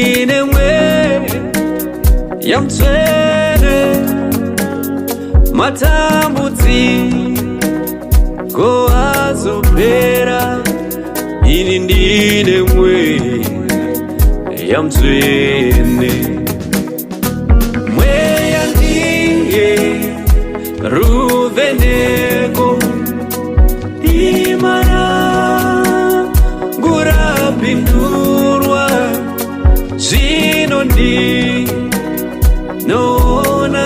ndine mwe yamtswele matambudziko azopera. Ini ndine mwe yamtswele mweya ndiye ruveneko imana ngurapindurwa zvino ndinoona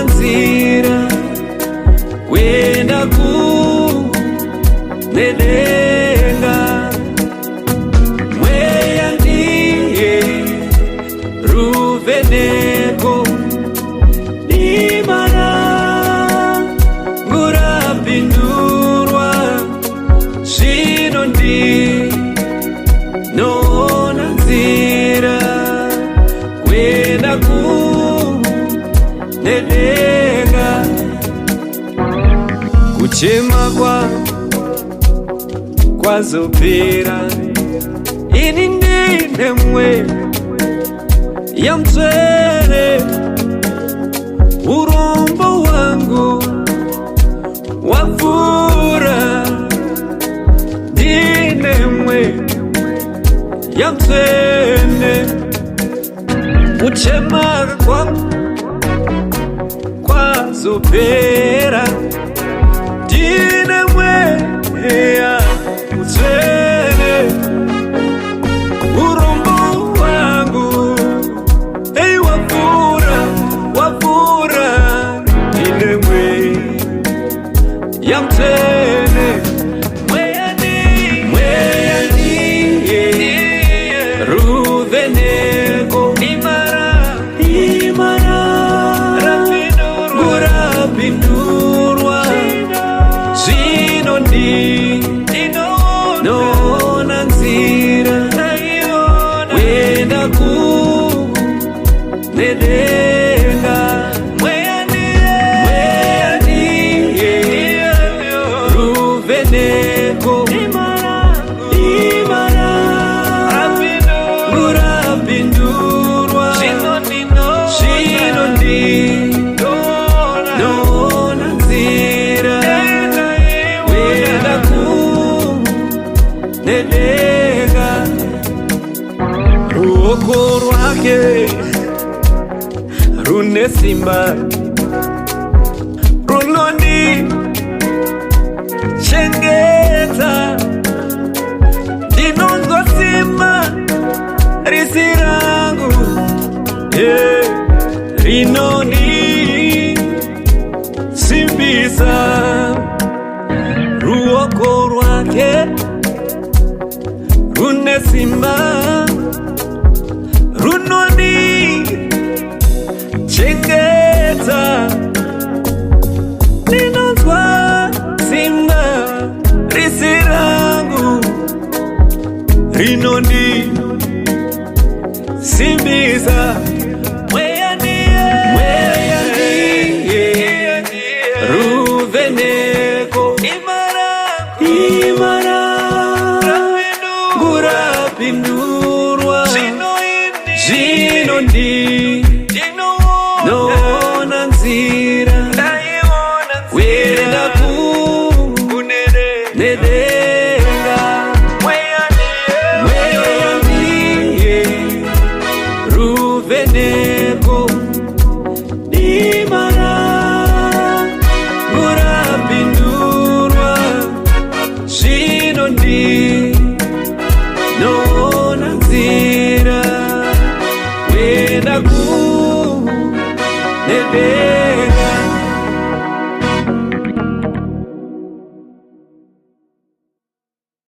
nzira kuenda kudenga. Mweya ndiye ruveneko imana ngurapindurwa zvino ndinoona nzira kuenda kudenga. Kuchema kwazopera. Ini ndine mwe yamtswele urombo wangu wavura. Ndine mwe yamtswele kuchema kwazopera. Ndine mwe yamtswele urombo wangu wavura. Ndine mwe yamtswele mweya ndiye ruveneko imana ngurapindurwa zvino ndinoona nzira kuenda kudenga. Mweya ndiye ruveneko imana ngurapindurwa zvino ndinoona nzira kuenda kudenga. Ruoko rwake rune simba runondichengeta. Ndinongosimba risi rangu rinondisimbisa. Ruoko rwake rune simba runondichengeta. Ndinonzwa simba risi rangu rinondisimbisa. Mweya ndiye ruveneko imana ngurapindurwa zvino ndinoona